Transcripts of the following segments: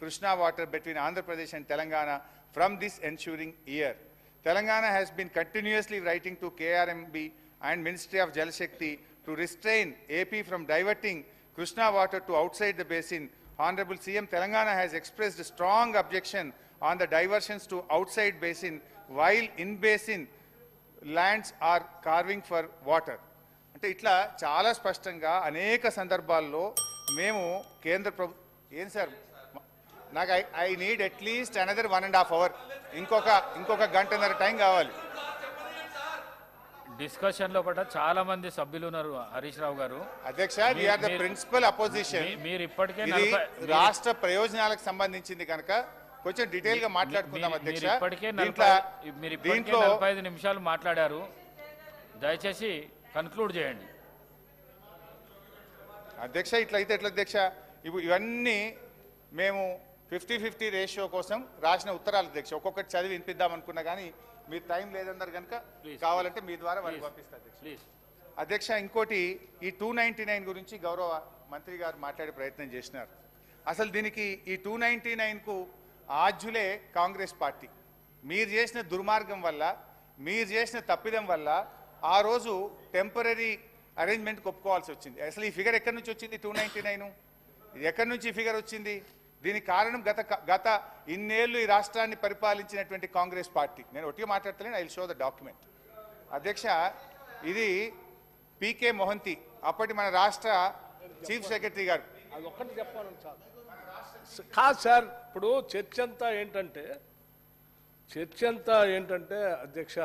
Krishna water between Andhra Pradesh and Telangana from this ensuing year. Telangana has been continuously writing to KRMB and Ministry of Jal Shakti to restrain AP from diverting Krishna water to outside the basin. Honorable CM, Telangana has expressed a strong objection on the diversions to outside basin while in basin lands are carving for water. అంటే ఇట్లా చాలా స్పష్టంగా అనేక సందర్భాల్లో మేము కేంద్ర ఏం sir నాకు I need at least another 1.5 hours ఇంకొక గంటన్నర టైం కావాలి. డిస్కషన్ లో పట్ల చాలా మంది సభ్యులు ఉన్నారు. హరీష్ రావు గారు అధ్యక్ష, we are the principal opposition. మీరు ఇప్పటికే రాష్ట్ర ప్రయోజనాలకు సంబంధించింది కనుక కొంచెం డీటెయిల్ గా మాట్లాడుకుందాం అధ్యక్ష. మీరు ఇప్పటికే 45 నిమిషాలు మాట్లాడారు. దయచేసి కన్క్లూడ్ చేయండి అధ్యక్ష. ఇట్లయితే ఎట్లా అధ్యక్ష, ఇవన్నీ మేము 50-50 రేషియో కోసం రాసిన ఉత్తరాలు అధ్యక్ష. ఒక్కొక్కటి చదివి వినిపిద్దాం అనుకున్నా కానీ మీరు టైం లేదన్నారు కనుక కావాలంటే మీ ద్వారా వాళ్ళకి పంపిస్తారు అధ్యక్ష. అధ్యక్ష, ఇంకోటి ఈ 299 గురించి గౌరవ మంత్రి గారు మాట్లాడే ప్రయత్నం చేసినారు. అసలు దీనికి ఈ 299కు ఆద్యులే కాంగ్రెస్ పార్టీ. మీరు చేసిన దుర్మార్గం వల్ల, మీరు చేసిన తప్పిదం వల్ల ఆ రోజు టెంపరీ అరేంజ్మెంట్కి ఒప్పుకోవాల్సి వచ్చింది. అసలు ఈ ఫిగర్ ఎక్కడి నుంచి వచ్చింది? 299 ఎక్కడి నుంచి ఈ ఫిగర్ వచ్చింది? దీనికి కారణం గత ఇన్నేళ్లు ఈ రాష్ట్రాన్ని పరిపాలించినటువంటి కాంగ్రెస్ పార్టీ. నేను ఒట్టిగా మాట్లాడతలేను, I will show the document. అధ్యక్ష, ఇది పీకే మొహంతి, అప్పటి మన రాష్ట్ర చీఫ్ సెక్రటరీ గారు. అది ఒక్కటి చెప్పాలని కాదు సార్. ఇప్పుడు చర్చ అంతా ఏంటంటే అధ్యక్ష,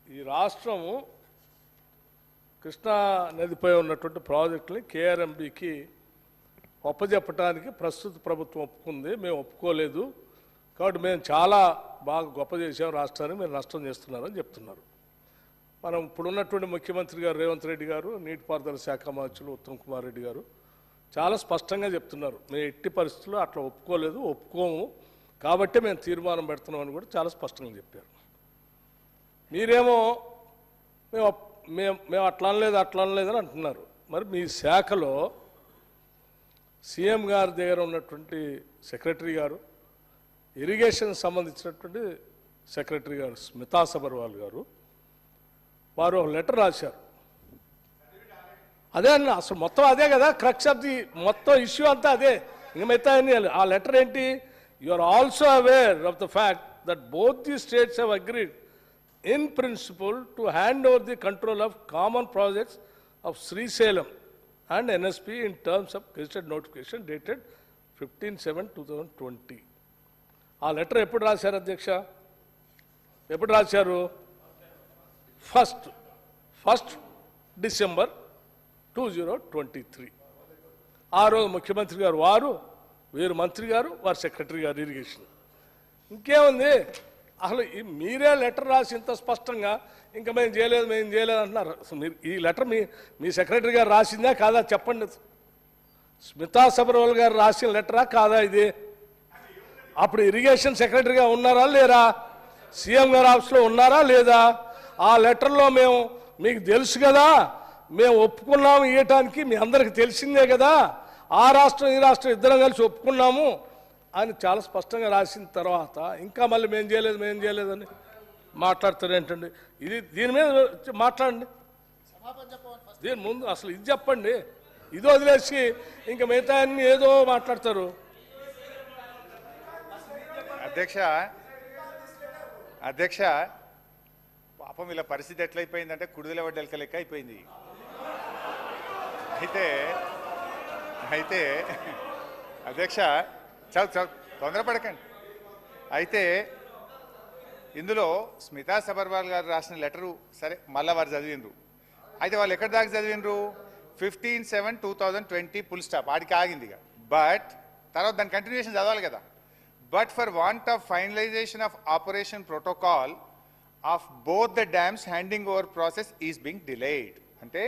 ఈ రాష్ట్రము కృష్ణా నదిపై ఉన్నటువంటి ప్రాజెక్టుని కేఆర్ఎంబికి ఒప్పజెప్పడానికి ప్రస్తుత ప్రభుత్వం ఒప్పుకుంది. మేము ఒప్పుకోలేదు కాబట్టి మేము చాలా బాగా గొప్ప చేసాం రాష్ట్రాన్ని, మీరు నష్టం చేస్తున్నారని చెప్తున్నారు. మనం ఇప్పుడున్నటువంటి ముఖ్యమంత్రి గారు రేవంత్ రెడ్డి గారు, నీటిపారుదల శాఖ మంత్రులు ఉత్తమ్ కుమార్ రెడ్డి గారు చాలా స్పష్టంగా చెప్తున్నారు, మేము ఎట్టి పరిస్థితుల్లో అట్లా ఒప్పుకోము కాబట్టి మేము తీర్మానం పెడుతున్నామని కూడా చాలా స్పష్టంగా చెప్పారు. మీరేమో మేము అట్లా అనలేదని అంటున్నారు. మరి మీ శాఖలో సీఎం గారి దగ్గర ఉన్నటువంటి సెక్రటరీ గారు, ఇరిగేషన్ సంబంధించినటువంటి సెక్రటరీ గారు స్మితా సబర్వాల్ గారు, వారు ఒక లెటర్ రాశారు. అదే అన్న, అసలు మొత్తం అదే కదా క్రక్స్ ఆఫ్ ది మొత్తం ఇష్యూ అంతా అదే. ఇంక మిగతా ఆ లెటర్ ఏంటి? You are also aware of the fact that both the states have agreed in principle to hand over the control of common projects of Srisailam and NSP in terms of gazetted notification dated 15/7/2020. ఆ letter ఎప్పుడు రాశారు అధ్యక్ష? ఎప్పుడు రాశారు? 1 December 2023. ఆ రోజు ముఖ్యమంత్రి గారు వీరు మంత్రి గారు, వారు సెక్రటరీ గారు ఇరిగేషన్. ఇంకేముంది అసలు? మీరే లెటర్ రాసి ఇంత స్పష్టంగా ఇంకా మేము చేయలేదు అంటున్నారు. మీరు ఈ లెటర్ మీ సెక్రటరీ గారు రాసిందా కాదా చెప్పండి. స్మితా సబర్వాల్ గారు రాసిన లెటరా కాదా ఇది? అప్పుడు ఇరిగేషన్ సెక్రటరీగా ఉన్నారా లేరా? సీఎం గారు ఆఫీస్లో ఉన్నారా లేదా? ఆ లెటర్లో మీకు తెలుసు కదా, మేము ఒప్పుకున్నాము ఇవ్వటానికి, మీ అందరికి తెలిసిందే కదా, ఆ రాష్ట్రం ఈ రాష్ట్రం ఇద్దరం కలిసి ఒప్పుకున్నాము అని చాలా స్పష్టంగా రాసిన తర్వాత ఇంకా మళ్ళీ మేము చేయలేదని మాట్లాడతారు ఏంటండి? దీని మీద మాట్లాడండి. దీని ముందు అసలు ఇది చెప్పండి. ఇది వదిలేసి ఇంకా మిగతా అన్ని ఏదో మాట్లాడతారు. అధ్యక్ష, పాపం వీళ్ళ పరిస్థితి ఎట్లయిపోయిందంటే కుడిదల వడ్డెలక లెక్క అయిపోయింది. అయితే అధ్యక్ష, చాలా తొందరపడకండి. అయితే ఇందులో స్మితా సబర్వాల్ గారు రాసిన లెటరు సరే మళ్ళీ వారు చదివిండ్రు. అయితే వాళ్ళు ఎక్కడి దాకా చదివిండ్రు? 15/7/2020 ఫుల్ స్టాప్, ఆడికి ఆగింది. బట్ తర్వాత దాని కంటిన్యూషన్ చదవాలి కదా. But for want of finalisation of operation protocol of both the dams handing over process is Bing delayed. అంటే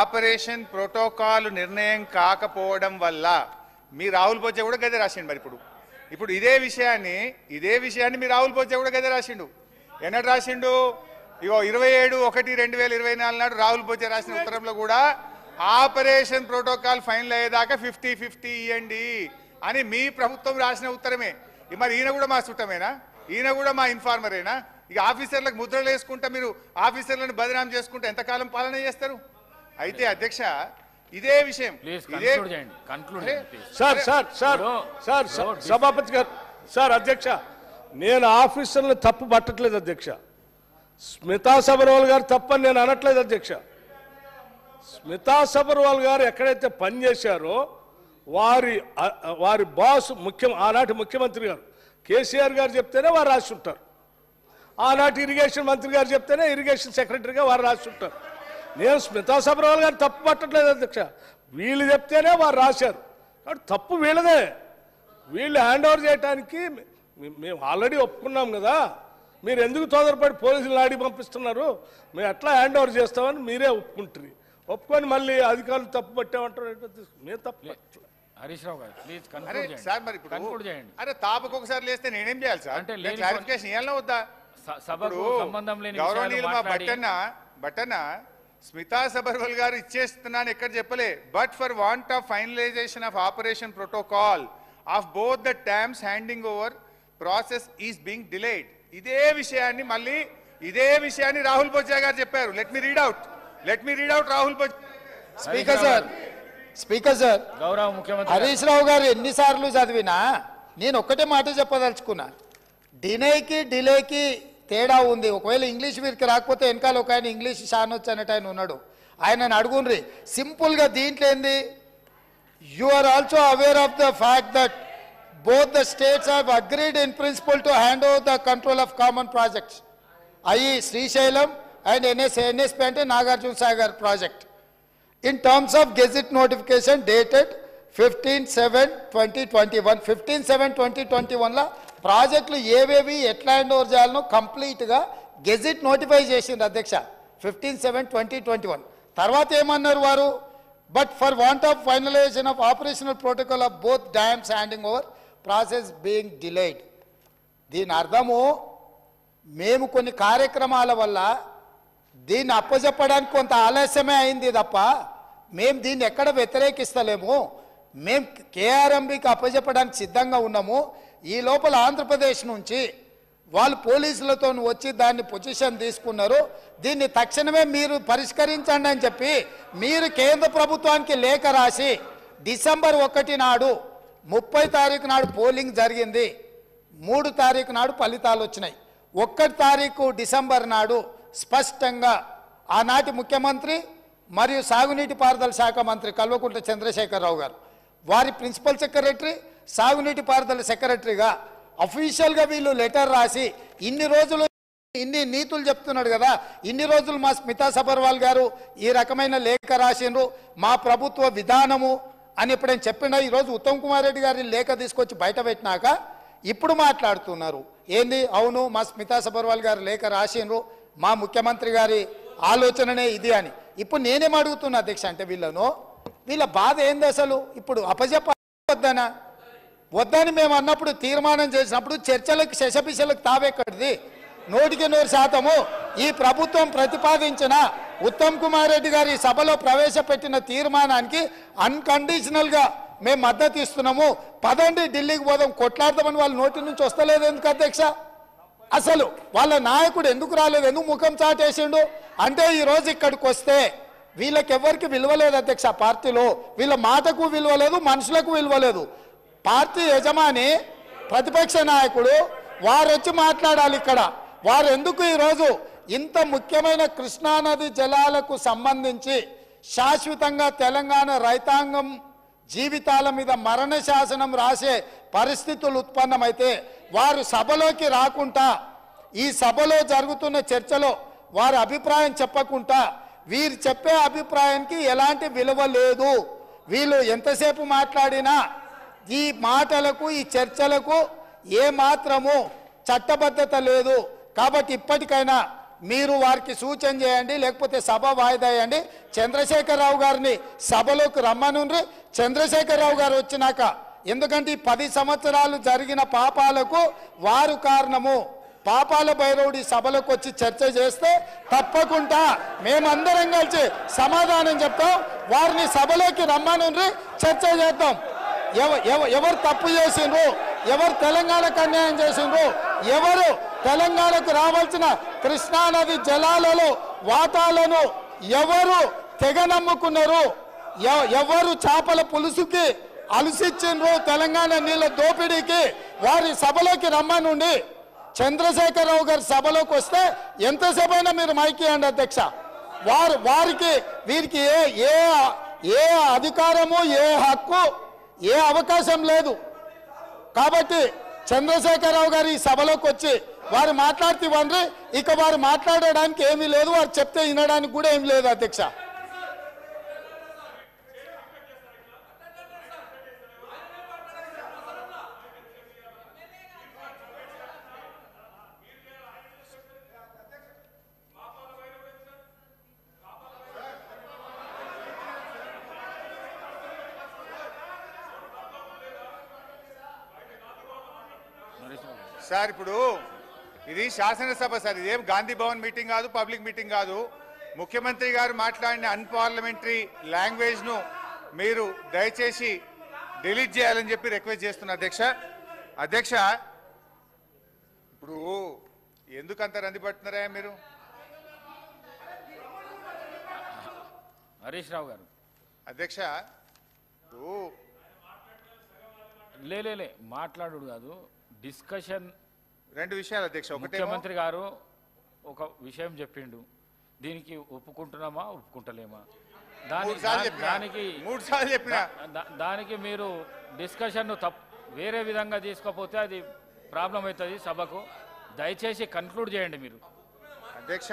ఆపరేషన్ ప్రోటోకాల్ నిర్ణయం కాకపోవడం వల్ల మీ రాహుల్ బొజ్జ కూడా గదే రాసిండు. మరి ఇప్పుడు ఇదే విషయాన్ని మీ రాహుల్ బొజ్జ కూడా గదే రాసిండు. ఎన్నడు రాసిండు? ఇగో 27/1/2024 నాడు రాహుల్ బొజ్జ రాసిన ఉత్తరంలో కూడా ఆపరేషన్ ప్రోటోకాల్ ఫైనల్ అయ్యేదాకా 50-50 ఇవ్వండి అని మీ ప్రభుత్వం రాసిన ఉత్తరమే. మరి ఈయన కూడా మా చుట్టమేనా? ఈయన కూడా మా ఇన్ఫార్మరేనా? ఇక ఆఫీసర్లకు ముద్రలు వేసుకుంటా మీరు ఆఫీసర్లను బదనాం చేసుకుంటే ఎంతకాలం పాలన చేస్తారు? అయితే అధ్యక్ష ఇదే విషయం సార్ సార్ సార్ సార్ సభాపతి గారు సార్ అధ్యక్ష నేను ఆఫీసర్లు తప్పు పట్టట్లేదు అధ్యక్ష. స్మితా సబర్వాల్ గారు తప్పని నేను అనట్లేదు అధ్యక్ష. స్మితా సబర్వాల్ గారు ఎక్కడైతే పనిచేశారో వారి బాస్ ఆనాటి ముఖ్యమంత్రి గారు కేసీఆర్ గారు చెప్తేనే వారు రాసి ఉంటారు. ఆనాటి ఇరిగేషన్ మంత్రి గారు చెప్తేనే ఇరిగేషన్ సెక్రటరీగా వారు రాసి ఉంటారు. నేను స్మితా సబర్వాల్ గారు తప్పు పట్టట్లేదు అధ్యక్ష. వీళ్ళు చెప్తేనే వారు రాశారు కాబట్టి తప్పు వీళ్ళదే. వీళ్ళు హ్యాండ్ ఓవర్ చేయడానికి మేము ఆల్రెడీ ఒప్పుకున్నాం కదా. మీరు ఎందుకు తొందరపడి పోలీసులు ఆడి పంపిస్తున్నారు? మేము ఎట్లా హ్యాండ్ ఓవర్ చేస్తామని మీరే ఒప్పుకుంటారు. ఒప్పుకొని మళ్ళీ అధికారులు తప్పు పట్టామంటారు. మేము తప్పు హరీష్ రావు గారు ప్లీజ్ అరే సార్ మరి ఇప్పుడు అరే తాపకు ఒకసారి లేస్తే నేనేం చేయాలి సార్? అంటే క్లారిఫికేషన్ ఇవ్వాలన్నా వద్దా? సభకు సంబంధం లేని గౌరవనీయులు మా బట్టన్న స్మితా సబర్వాల్ గారు ఇచ్చేస్తున్నాను ఎక్కడ చెప్పలే. But for want of finalisation of operation protocol of both the times handing over process is being delayed. ఇదే విషయాన్ని రాహుల్ బొజ్జా గారు చెప్పారు. Let me read out Rahul Bojja. Speaker sir గౌరవ ముఖ్యమంత్రి హరీష్ రావు గారు ఎన్నిసార్లు చదివినా నేను ఒక్కటే మాట చెప్పదలుచుకున్నా. డిలేకి తేడా ఉంది. ఒకవేళ ఇంగ్లీష్ వీరికి రాకపోతే వెనకాల ఒక ఆయన ఇంగ్లీష్ షానొచ్చు అనేట ఆయన ఉన్నాడు. ఆయనను అడుగుండ్రి. సింపుల్గా దీంట్లో ఏంది, you are also aware of the fact that both the states have agreed in principle to hand over the control of common projects, i.e. Srisailam and NSP ante Nagarjuna Sagar project, in terms of gazette notification dated 15/7/2021. 15/7/2021 la ప్రాజెక్టులు ఏవేవి ఎట్లా hand over చేయాలనో కంప్లీట్గా gazette notify చేసింది అధ్యక్ష 15/7/2021. తర్వాత ఏమన్నారు వారు, but for want of finalisation of operational protocol of both dams handing over process being delayed. దీని అర్థము మేము కొన్ని కార్యక్రమాల వల్ల దీన్ని అప్పచెప్పడానికి కొంత ఆలస్యమే అయింది తప్ప మేము దీన్ని ఎక్కడ వ్యతిరేకిస్తలేము. మేము కేఆర్ఎంబికి అప్పచెప్పడానికి సిద్ధంగా ఉన్నాము. ఈ లోపల ఆంధ్రప్రదేశ్ నుంచి వాళ్ళు పోలీసులతో వచ్చి దాన్ని పొజిషన్ తీసుకున్నారు. దీన్ని తక్షణమే మీరు పరిష్కరించండి అని చెప్పి మీరు కేంద్ర ప్రభుత్వానికి లేఖ రాసి డిసెంబర్ 1 నాడు 30 తారీఖు నాడు పోలింగ్ జరిగింది. 3 తారీఖు నాడు ఫలితాలు వచ్చినాయి. 1 తారీఖు డిసెంబర్ నాడు స్పష్టంగా ఆనాటి ముఖ్యమంత్రి మరియు సాగునీటి పారుదల శాఖ మంత్రి కల్వకుంట్ల చంద్రశేఖరరావు గారు వారి ప్రిన్సిపల్ సెక్రటరీ సాగునీటి పారుదల సెక్రటరీగా అఫీషియల్గా వీళ్ళు లెటర్ రాసి ఇన్ని రోజులు ఇన్ని నీతులు చెప్తున్నాడు కదా, ఇన్ని రోజులు మా స్మితా సబర్వాల్ గారు ఈ రకమైన లేఖ రాసిండ్రు, మా ప్రభుత్వ విధానము అని ఎప్పుడైనా చెప్పినా ఈరోజు ఉత్తమ్ కుమార్ రెడ్డి గారి లేఖ తీసుకొచ్చి బయట పెట్టినాక ఇప్పుడు మాట్లాడుతున్నారు ఏంది, అవును మా స్మితా సబర్వాల్ గారు లేఖ రాసిండ్రు, మా ముఖ్యమంత్రి గారి ఆలోచననే ఇది అని. ఇప్పుడు నేనేం అడుగుతున్నా అధ్యక్ష అంటే వీళ్ళ బాధ ఏంది అసలు? ఇప్పుడు అప్పచెప్పొద్దనా వద్దని మేము అన్నప్పుడు తీర్మానం చేసినప్పుడు చర్చలకు శశపిశలకు తావెక్కడిది? 100% ఈ ప్రభుత్వం ప్రతిపాదించిన ఉత్తమ్ కుమార్ రెడ్డి గారి సభలో ప్రవేశపెట్టిన తీర్మానానికి అన్కండిషనల్గా మేము మద్దతు ఇస్తున్నాము. పదండి ఢిల్లీకి పోదాం కొట్లాడతామని వాళ్ళ నోటి నుంచి వస్తలేదు ఎందుకు అధ్యక్ష? అసలు వాళ్ళ నాయకుడు ఎందుకు రాలేదు, ఎందుకు ముఖం చాటేసిండు అంటే ఈరోజు ఇక్కడికి వస్తే వీళ్ళకెవ్వరికి విలువలేదు అధ్యక్ష. పార్టీలో వీళ్ళ మాటకు విలువలేదు, మనుషులకు విలువలేదు. పార్టీ యజమాని ప్రతిపక్ష నాయకుడు వారు వచ్చి మాట్లాడాలి ఇక్కడ. వారు ఎందుకు ఈరోజు ఇంత ముఖ్యమైన కృష్ణానది జలాలకు సంబంధించి శాశ్వతంగా తెలంగాణ రైతాంగం జీవితాల మీద మరణ శాసనం రాసే పరిస్థితులు ఉత్పన్నమైతే వారు సభలోకి రాకుండా ఈ సభలో జరుగుతున్న చర్చలో వారి అభిప్రాయం చెప్పకుండా వీరు చెప్పే అభిప్రాయానికి ఎలాంటి విలువ లేదు. వీళ్ళు ఎంతసేపు మాట్లాడినా ఈ మాటలకు ఈ చర్చలకు ఏమాత్రము చట్టబద్ధత లేదు. కాబట్టి ఇప్పటికైనా మీరు వారికి సూచన చేయండి, లేకపోతే సభ వాయిదా వేయండి. చంద్రశేఖరరావు గారిని సభలోకి రమ్మనుండ్రి. చంద్రశేఖరరావు గారు వచ్చినాక, ఎందుకంటే ఈ 10 సంవత్సరాలు జరిగిన పాపాలకు వారు కారణము. పాపాల భైరవుడి సభలకు వచ్చి చర్చ చేస్తే తప్పకుండా మేమందరం కలిసి సమాధానం చెప్తాం. వారిని సభలోకి రమ్మనుండ్రి, చర్చ చేద్దాం. ఎవరు తప్పు చేసిండ్రు, ఎవరు తెలంగాణకు అన్యాయం చేసిండ్రు, ఎవరు తెలంగాణకు రావాల్సిన కృష్ణానది జలాలలో వాటాలను ఎవరు తెగ నమ్ముకున్నారు, ఎవరు చేపల పులుసుకి అలసిచ్చిండ్రు, తెలంగాణ నీళ్ళ దోపిడీకి, వారి సభలోకి రమ్మనుండి. చంద్రశేఖరరావు గారి సభలోకి వస్తే ఎంతసేపు అయినా మీరు మైకియండి అధ్యక్ష. వారికి వీరికి ఏ అధికారము, ఏ హక్కు, ఏ అవకాశం లేదు. కాబట్టి చంద్రశేఖరరావు గారు ఈ సభలోకి వచ్చి వారు మాట్లాడితే ఇవ్వండి. ఇక వారు మాట్లాడడానికి ఏమీ లేదు, వారు చెప్తే వినడానికి కూడా ఏమీ లేదు అధ్యక్ష. సార్ ఇప్పుడు ఇది శాసనసభ సార్, ఇదేం గాంధీ భవన్ మీటింగ్ కాదు, పబ్లిక్ మీటింగ్ కాదు. ముఖ్యమంత్రి గారు మాట్లాడిన అన్పార్లమెంటరీ లాంగ్వేజ్ ను మీరు దయచేసి డిలీట్ చేయాలని చెప్పి రిక్వెస్ట్ చేస్తున్నా అధ్యక్ష. అధ్యక్ష ఇప్పుడు ఎందుకంత రంది పడుతున్నారా మీరు? హరీష్ రావు గారు అధ్యక్ష ఇప్పుడు లే మాట్లాడు కాదు, డిస్కషన్. రెండు విషయాలు అధ్యక్ష. ఒకటి ముఖ్యమంత్రి గారు ఒక విషయం చెప్పిండు, దీనికి ఒప్పుకుంటున్నామా ఒప్పుకుంటలేమా, మూడు సార్లు చెప్పిన దానికి మీరు డిస్కషన్ వేరే విధంగా తీసుకోపోతే అది ప్రాబ్లం అవుతుంది సభకు. దయచేసి కన్క్లూడ్ చేయండి మీరు. అధ్యక్ష.